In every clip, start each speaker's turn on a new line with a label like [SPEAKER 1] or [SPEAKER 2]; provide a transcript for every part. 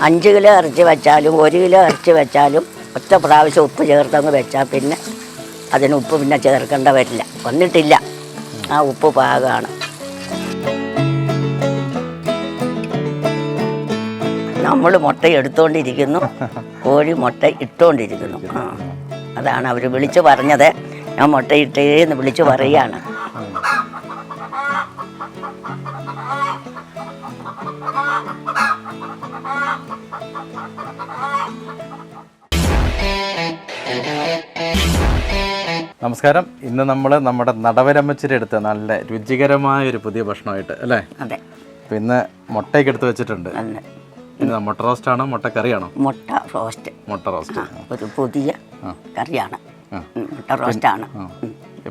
[SPEAKER 1] 5 kilo ഇറച്ചി വെച്ചാലും 1 kilo ഇറച്ചി വെച്ചാലും ഒറ്റ പ്രാവശ്യം ഉപ്പ് ചേർത്തങ്ങ് വെച്ചാൽ പിന്നെ അതിന് ഉപ്പ് പിന്നെ ചേർക്കേണ്ട വരില്ല. വന്നിട്ടില്ല, ആ ഉപ്പ് പാകമാണ്. നമ്മൾ മുട്ട എടുത്തുകൊണ്ടിരിക്കുന്നു, കോഴി മുട്ട ഇട്ടുകൊണ്ടിരിക്കുന്നു. അതാണ് അവർ വിളിച്ചു പറഞ്ഞത്. ഞാൻ മുട്ടയിട്ടേന്ന് വിളിച്ചു പറയുകയാണ്.
[SPEAKER 2] നമസ്കാരം. ഇന്ന് നമ്മൾ നമ്മുടെ നടവരമ്മച്ചിരി എടുത്ത് നല്ല രുചികരമായൊരു പുതിയ ഭക്ഷണമായിട്ട് അല്ലേ?
[SPEAKER 1] അതെ.
[SPEAKER 2] അപ്പം ഇന്ന് മുട്ടയൊക്കെ എടുത്ത് വെച്ചിട്ടുണ്ട്. പിന്നെ മുട്ട റോസ്റ്റാണോ മുട്ടക്കറിയാണോ?
[SPEAKER 1] മുട്ട റോസ്റ്റ്.
[SPEAKER 2] മുട്ട റോസ്റ്റ് ഒരു
[SPEAKER 1] പുതിയ കറിയാണ്. മുട്ട റോസ്റ്റാണ്.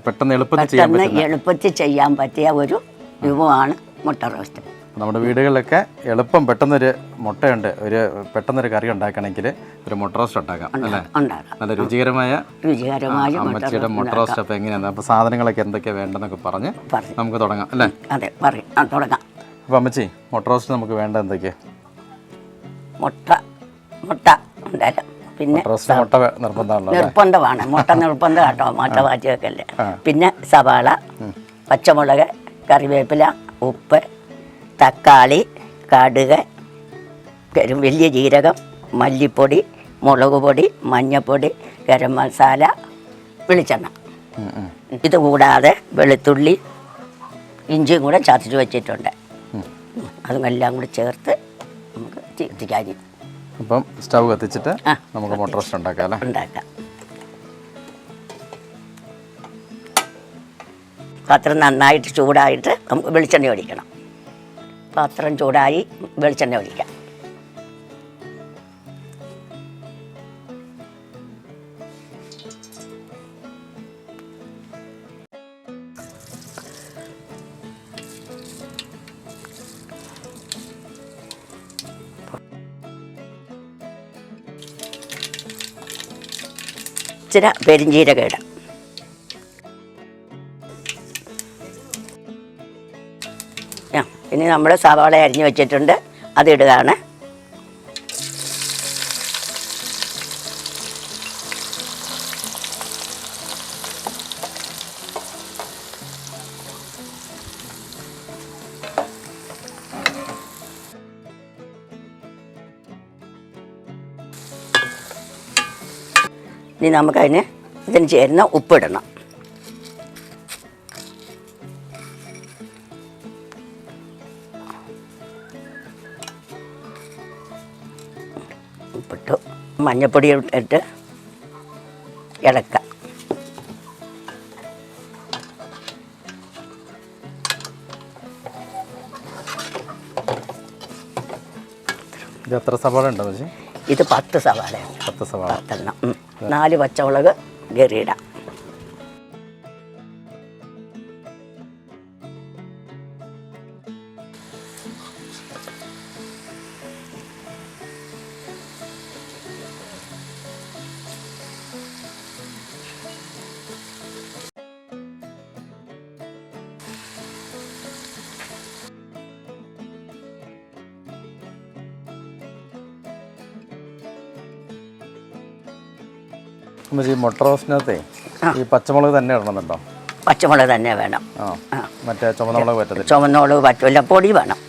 [SPEAKER 2] പെട്ടെന്ന്
[SPEAKER 1] എളുപ്പത്തിൽ ചെയ്യാൻ പറ്റിയ ഒരു വിഭവമാണ് മുട്ട റോസ്റ്റ്.
[SPEAKER 2] നമ്മുടെ വീടുകളിലൊക്കെ എളുപ്പം പെട്ടെന്നൊരു മുട്ടയുണ്ട്, പെട്ടെന്നൊരു കറി ഉണ്ടാക്കണമെങ്കിൽ ഒരു മുട്ട റോസ്റ്റ് ഉണ്ടാക്കാം അല്ലേ? നല്ല രുചികരമായ അമ്മച്ചിയുടെ മുട്ട റോസ്റ്റ്. അപ്പം എങ്ങനെയാണ്, അപ്പോൾ സാധനങ്ങളൊക്കെ എന്തൊക്കെയാണ് വേണ്ടെന്നൊക്കെ പറഞ്ഞ് നമുക്ക് തുടങ്ങാം അല്ലേ?
[SPEAKER 1] അതെ, തുടങ്ങാം.
[SPEAKER 2] അപ്പോൾ അമ്മച്ചി, മുട്ട റോസ്റ്റ് നമുക്ക് വേണ്ട എന്തൊക്കെയാണ്?
[SPEAKER 1] മുട്ട ഉണ്ടാക്കാം. പിന്നെ
[SPEAKER 2] മുട്ട
[SPEAKER 1] നിർബന്ധമാണ്. മുട്ട നിർബന്ധം കേട്ടോ, മുട്ട വാറ്റി വെക്കല്ലേ. പിന്നെ സവാള, പച്ചമുളക്, കറിവേപ്പില, ഉപ്പ്, തക്കാളി, കടുക്, വലിയ ജീരകം, മല്ലിപ്പൊടി, മുളക് പൊടി, മഞ്ഞൾപ്പൊടി, ഗരം മസാല, വെളിച്ചെണ്ണ. ഇത് കൂടാതെ വെളുത്തുള്ളി, ഇഞ്ചിയും കൂടെ ചതച്ച് വെച്ചിട്ടുണ്ട്. അതുമെല്ലാം കൂടി ചേർത്ത് നമുക്ക് എത്തിക്കാൻ.
[SPEAKER 2] അപ്പം സ്റ്റവ് കത്തിച്ചിട്ട് നമുക്ക് മുട്ട റോസ്റ്റ് ഉണ്ടാക്കാം.
[SPEAKER 1] പാത്രം നന്നായിട്ട് ചൂടായിട്ട് നമുക്ക് വെളിച്ചെണ്ണ ഒഴിക്കണം. പാത്രം ചൂടായി വെളിച്ചെണ്ണ ഒഴിക്കാം. ഇച്ചിരി പെരിഞ്ചീരകം ഇടാം. ഇനി നമ്മൾ സവാള അരിഞ്ഞ് വെച്ചിട്ടുണ്ട്, അതിടുകയാണ്. ഇനി നമുക്കതിന് ഇതിന് ചേരുന്ന ഉപ്പിടണം. ഉപ്പിട്ടു. മഞ്ഞൾപ്പൊടി ഇട്ടിട്ട് ഇളക്കാം.
[SPEAKER 2] ഇത് എത്ര സവാള ഉണ്ടോ?
[SPEAKER 1] ഇത് 10 സവാളയാണ്.
[SPEAKER 2] 10 സവാള.
[SPEAKER 1] 4 പച്ചമുളക് കയറിയിടാം.
[SPEAKER 2] ഈ മുട്ട റോസ്റ്റിനകത്തെ ഈ പച്ചമുളക് തന്നെ ഇടണമെന്നുണ്ടോ?
[SPEAKER 1] പച്ചമുളക് തന്നെ വേണം.
[SPEAKER 2] മറ്റേ ചുവന്നമുളക് പറ്റത്തില്ല?
[SPEAKER 1] ചുവന്നമുളക് പറ്റില്ല, പൊടി വേണം.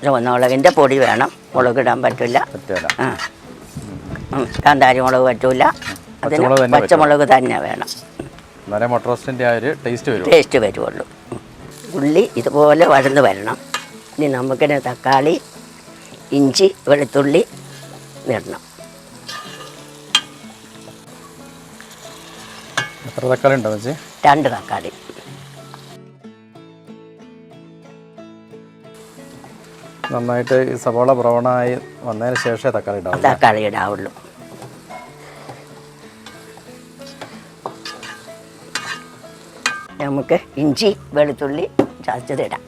[SPEAKER 1] ചുവന്നമുളകിൻ്റെ പൊടി വേണം, മുളക് ഇടാൻ പറ്റില്ല. കാന്താരി മുളക് പറ്റില്ല, പച്ചമുളക് തന്നെ വേണം.
[SPEAKER 2] എന്നാലേ മുട്ട റോസ്റ്റിൻ്റെ ആ ഒരു
[SPEAKER 1] ടേസ്റ്റ് വരുള്ളൂ. ഉള്ളി ഇതുപോലെ വഴന്ന് വരണം. ഇനി നമുക്കിന് തക്കാളി, ഇഞ്ചി, വെളുത്തുള്ളി ഇടണം.
[SPEAKER 2] എത്ര തക്കാളി ഉണ്ടോ?
[SPEAKER 1] 2 തക്കാളി.
[SPEAKER 2] നന്നായിട്ട് ഈ സവാള ബ്രൗണായി വന്നതിന് ശേഷമേ തക്കാളി
[SPEAKER 1] ഇടാവുള്ളൂ. നമുക്ക് ഇഞ്ചി, വെളുത്തുള്ളി ചതച്ചതിടാം.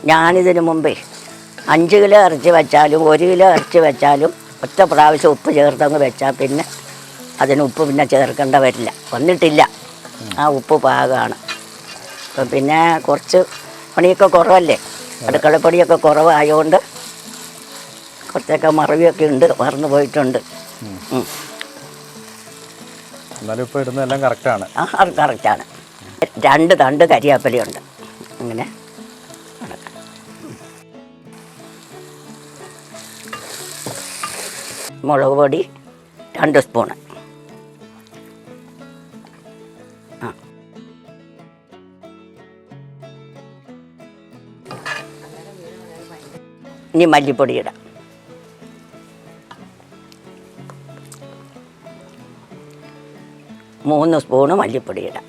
[SPEAKER 1] ഞാനിതിന് മുമ്പേ 5 കിലോ ഇറച്ചി വെച്ചാലും 1 കിലോ ഇറച്ചി വെച്ചാലും ഒറ്റ പ്രാവശ്യം ഉപ്പ് ചേർത്തങ്ങ് വെച്ചാൽ പിന്നെ അതിന് ഉപ്പ് പിന്നെ ചേർക്കേണ്ട വരില്ല. വന്നിട്ടില്ല, ആ ഉപ്പ് പാകമാണ്. അപ്പം പിന്നെ കുറച്ച് പണിയൊക്കെ കുറവല്ലേ, അടുക്കളപ്പണിയൊക്കെ കുറവായതുകൊണ്ട് കുറച്ചൊക്കെ മറവിയൊക്കെ ഉണ്ട്, മറന്നു പോയിട്ടുണ്ട്.
[SPEAKER 2] എന്നാലും ഇപ്പോൾ ഇടുന്നതെല്ലാം കറക്റ്റാണ്.
[SPEAKER 1] ആ അത് കറക്റ്റാണ്. 2 തണ്ട് കരിയാപ്പലയുണ്ട്. അങ്ങനെ മുളക് പൊടി 2 സ്പൂണ്. ഇനി മല്ലിപ്പൊടി ഇടാം. മൂന്ന് സ്പൂണ് മല്ലിപ്പൊടി ഇടാം.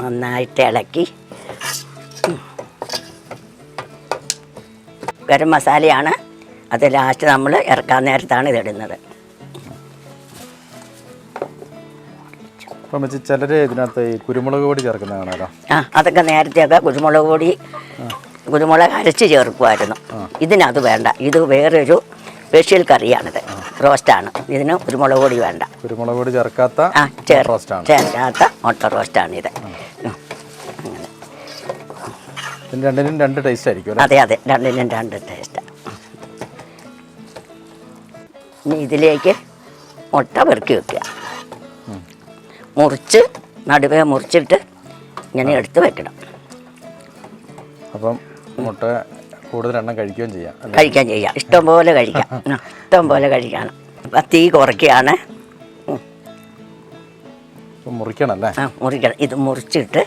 [SPEAKER 1] നന്നായിട്ട് ഇളക്കി. ഗരം മസാലയാണ്, അത് ലാസ്റ്റ് നമ്മൾ ഇറക്കാൻ നേരത്താണ് ഇതിടുന്നത്.
[SPEAKER 2] അപ്പം ചിലർ ഇതിനകത്ത് ഈ കുരുമുളക് പൊടി ചേർക്കുന്നതാണല്ലോ.
[SPEAKER 1] അതൊക്കെ നേരത്തെയൊക്കെ കുരുമുളക് അരച്ച് ചേർക്കുമായിരുന്നു. ഇതിനത് വേണ്ട, ഇത് വേറൊരു സ്പെഷ്യൽ കറിയാണിത്, റോസ്റ്റാണ്. ഇതിന് കുരുമുളക് പൊടി വേണ്ട.
[SPEAKER 2] കുരുമുളക് പൊടി ചേർക്കാത്ത
[SPEAKER 1] ചേർക്കാത്ത മുട്ട റോസ്റ്റാണിത്.
[SPEAKER 2] രണ്ടിനും 2 ടേസ്റ്റ് ആയിരിക്കും.
[SPEAKER 1] അതെ, രണ്ടിനും 2 ടേസ്റ്റാണ്. ഇനി ഇതിലേക്ക് മുട്ട പെറുക്കി വെക്കുക. മുറിച്ച് നടുവേ മുറിച്ചിട്ട് ഇങ്ങനെ എടുത്ത് വെക്കണം.
[SPEAKER 2] അപ്പം മുട്ട കൂടുതൽ എണ്ണം കഴിക്കുകയും ചെയ്യാം.
[SPEAKER 1] ഇഷ്ടം പോലെ കഴിക്കാം. ഇഷ്ടം പോലെ കഴിക്കണം. അപ്പം തീ കുറയ്ക്കുകയാണ്.
[SPEAKER 2] മുറിക്കണം അല്ലേ?
[SPEAKER 1] മുറിക്കണം. ഇത് മുറിച്ചിട്ട്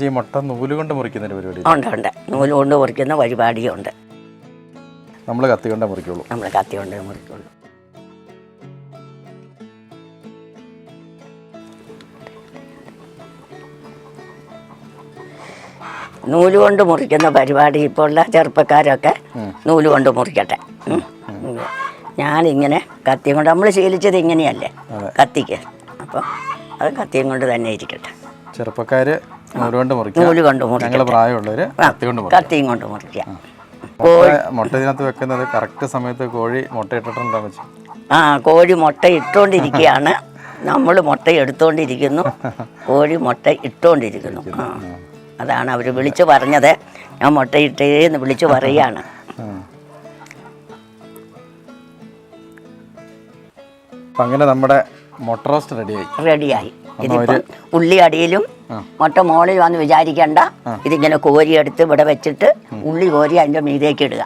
[SPEAKER 2] ഈ മുട്ട നൂല് കൊണ്ട് മുറിക്കുന്ന പരിപാടി
[SPEAKER 1] ഉണ്ട്. നൂല് കൊണ്ട് മുറിക്കുന്ന പരിപാടിയുണ്ട്.
[SPEAKER 2] നമ്മൾ കത്തി കൊണ്ടേ മുറിക്കുള്ളൂ.
[SPEAKER 1] നൂല് കൊണ്ട് മുറിക്കുന്ന പരിപാടി ഇപ്പോൾ ഉള്ള ചെറുപ്പക്കാരൊക്കെ നൂല് കൊണ്ട് മുറിക്കട്ടെ. ഞാനിങ്ങനെ കത്തിയും കൊണ്ട്, നമ്മൾ ശീലിച്ചത് ഇങ്ങനെയല്ലേ കത്തിക്ക്, അപ്പം അത് കത്തിയും കൊണ്ട് തന്നെ ഇരിക്കട്ടെ.
[SPEAKER 2] ചെറുപ്പക്കാര് നൂല് കൊണ്ട്
[SPEAKER 1] മുറിക്കുക,
[SPEAKER 2] പ്രായമുള്ളവര്
[SPEAKER 1] കത്തിയും കൊണ്ട് മുറിക്കുക.
[SPEAKER 2] മുട്ട ഇതിനകത്ത് വെക്കുന്നത് കറക്റ്റ് സമയത്ത് കോഴി മുട്ട ഇട്ടിട്ടുണ്ടോ?
[SPEAKER 1] കോഴി മുട്ട ഇട്ടുകൊണ്ടിരിക്കുകയാണ്, നമ്മൾ മുട്ട എടുത്തുകൊണ്ടിരിക്കുന്നു, കോഴി മുട്ട ഇട്ടുകൊണ്ടിരിക്കുന്നു. അതാണ് അവർ വിളിച്ചു പറഞ്ഞത്. ഞാൻ മുട്ടയിട്ടേന്ന് വിളിച്ചു പറയുകയാണ്.
[SPEAKER 2] അങ്ങനെ നമ്മുടെ മുട്ട റോസ്റ്റ് റെഡിയായി.
[SPEAKER 1] ഇതിപ്പം ഉള്ളി അടിയിലും മുട്ട മോളിൽ വന്ന് വിചാരിക്കണ്ട. ഇതിങ്ങനെ കോരിയെടുത്ത് ഇവിടെ വെച്ചിട്ട് ഉള്ളി കോരി അതിൻ്റെ മീതേക്ക് ഇടുക.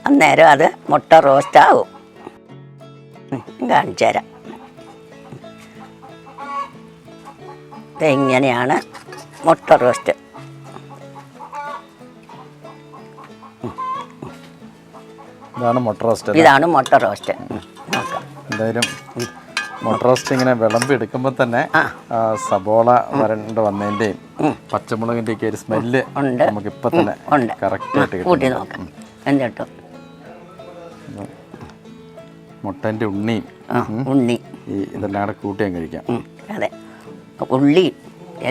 [SPEAKER 1] അന്നേരം അത് മുട്ട റോസ്റ്റ് ആവും. കാണിച്ചു തരാം. ഇതെങ്ങനെയാണ് മുട്ട റോസ്റ്റ്. ഇതാണ് മുട്ട റോസ്റ്റ്.
[SPEAKER 2] എന്തായാലും മുട്ട റോസ്റ്റ് ഇങ്ങനെ വിളമ്പി എടുക്കുമ്പോൾ തന്നെ സബോള വരണ്ട് വന്നതിൻ്റെയും പച്ചമുളകിൻ്റെ ഒക്കെ ഒരു സ്മെല്ല് നമുക്ക് ഇപ്പം തന്നെ കറക്റ്റായിട്ട്
[SPEAKER 1] കൂട്ടി നോക്കാം. എന്നിട്ടും
[SPEAKER 2] മുട്ടൻ്റെ ഉണ്ണി ഈ ഇതെല്ലാം കൂടെ കൂട്ടി അങ്ങ് കഴിക്കാം.
[SPEAKER 1] അതെ, ഉള്ളി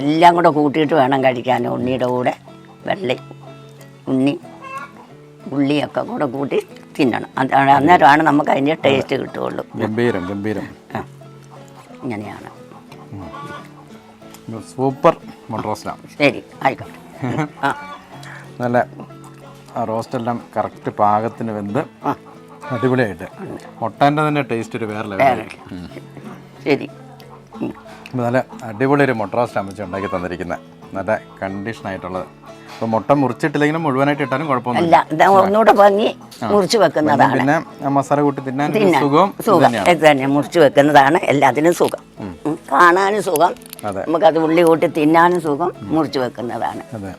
[SPEAKER 1] എല്ലാം കൂടെ കൂട്ടിയിട്ട് വേണം കഴിക്കാൻ. ഉണ്ണിയുടെ കൂടെ ഉള്ളിയൊക്കെ കൂടെ കൂട്ടി തിന്നണം. അന്നേരമാണ് നമുക്ക് അതിൻ്റെ ടേസ്റ്റ് കിട്ടുകയുള്ളൂ.
[SPEAKER 2] ഗംഭീരം.
[SPEAKER 1] ഇങ്ങനെയാണ്.
[SPEAKER 2] സൂപ്പർ മുട്ട റോസ്റ്റാണ്.
[SPEAKER 1] ശരി, ആയിക്കോട്ടെ.
[SPEAKER 2] നല്ല റോസ്റ്റെല്ലാം കറക്റ്റ് പാകത്തിന് വെന്ത് അടിപൊളിയായിട്ട് മുട്ടേൻ്റെ തന്നെ ടേസ്റ്റ് ഒരു വേറെ ലെവൽ.
[SPEAKER 1] ശരി.
[SPEAKER 2] നല്ല അടിപൊളി ഒരു മുട്ട റോസ്റ്റ് അമ്മച്ചി ഉണ്ടാക്കി തന്നിരിക്കുന്നത്, നല്ല കണ്ടീഷനായിട്ടുള്ളത്. അപ്പോൾ മുട്ട മുറിച്ചിട്ടില്ലെങ്കിലും മുഴുവനായിട്ട് ഇട്ടാലും കുഴപ്പമൊന്നുമില്ല.
[SPEAKER 1] ഒന്നുകൂടെ ഭംഗി മുറിച്ച് വെക്കുന്നതാണ്.
[SPEAKER 2] പിന്നെ മസാല കൂട്ടി തിന്നാൻ സുഖം
[SPEAKER 1] തന്നെ മുറിച്ച് വെക്കുന്നതാണ് എല്ലാത്തിനും സുഖം. കാണാനും സുഖം, നമുക്കത് ഉള്ളി കൂട്ടി തിന്നാനും സുഖം മുറിച്ച് വെക്കുന്നതാണ്.
[SPEAKER 2] അതെ.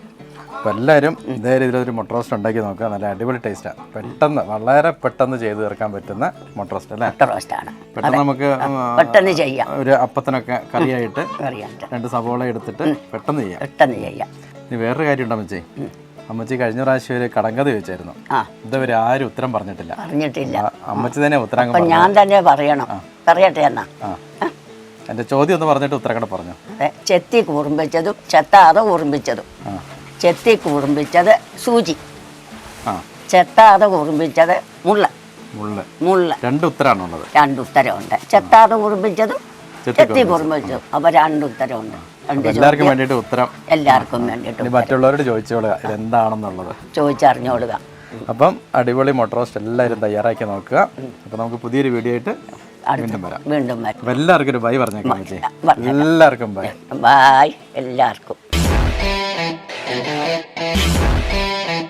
[SPEAKER 2] അപ്പോൾ എല്ലാവരും ഇതേ രീതിയിലൊരു മുട്ട റോസ്റ്റ് ഉണ്ടാക്കി നോക്കുക. നല്ല അടിപൊളി ടേസ്റ്റാണ്. പെട്ടെന്ന് വളരെ പെട്ടെന്ന് ചെയ്ത് തീർക്കാൻ പറ്റുന്ന മുട്ട റോസ്റ്റ് അല്ലേ?
[SPEAKER 1] മുട്ട റോസ്റ്റാണ്.
[SPEAKER 2] പെട്ടെന്ന് നമുക്ക്
[SPEAKER 1] പെട്ടെന്ന് ചെയ്യാം.
[SPEAKER 2] ഒരു അപ്പത്തിനൊക്കെ കറിയായിട്ട് 2 സവോള എടുത്തിട്ട് പെട്ടെന്ന് ചെയ്യാം. ഇനി വേറൊരു കാര്യം ഉണ്ട് അമ്മച്ചി. അമ്മച്ചി കഴിഞ്ഞ പ്രാവശ്യം ഒരു കടങ്കഥ ചോദിച്ചായിരുന്നു. ഇതുവരെ ആരും ഉത്തരം പറഞ്ഞിട്ടില്ല. അമ്മച്ചി തന്നെ ഉത്തരം
[SPEAKER 1] ഞാൻ തന്നെ പറയട്ടെ എന്നാ.
[SPEAKER 2] എൻ്റെ ചോദ്യം ഒന്ന് പറഞ്ഞിട്ട് ഉത്തരം കൂടെ പറഞ്ഞു.
[SPEAKER 1] ചെത്തി കൂർമ്പിച്ചതും ചെത്താതെ കൂർമ്പിച്ചതും. ചെത്തി കൂർമ്പിച്ചത് സൂചി, ചെത്താതെ കൂർമ്പിച്ചത് മുള്ള.
[SPEAKER 2] 2 ഉത്തരമാണുള്ളത്.
[SPEAKER 1] 2 ഉത്തരമുണ്ട്. ചെത്താതെ കൂർമ്പിച്ചതും ചെത്തി കൂർമ്പിച്ചതും. അപ്പൊ 2 ഉത്തരമുണ്ട്.
[SPEAKER 2] എല്ലാവർക്കും വേണ്ടിയിട്ട് ഉത്തരം.
[SPEAKER 1] എല്ലാവർക്കും വേണ്ടിയിട്ട്
[SPEAKER 2] മറ്റുള്ളവരോട് ചോദിച്ചോളുക ഇതെന്താണെന്നുള്ളത്.
[SPEAKER 1] ചോദിച്ചറിഞ്ഞോളുക.
[SPEAKER 2] അപ്പം അടിപൊളി മുട്ട റോസ്റ്റ് എല്ലാവരും തയ്യാറാക്കി നോക്കുക. അപ്പം നമുക്ക് പുതിയൊരു വീഡിയോ ആയിട്ട് വീണ്ടും വരാം. അപ്പം എല്ലാവർക്കും ഒരു ബൈ പറഞ്ഞേക്കാം. എല്ലാവർക്കും ബൈ.
[SPEAKER 1] എല്ലാവർക്കും.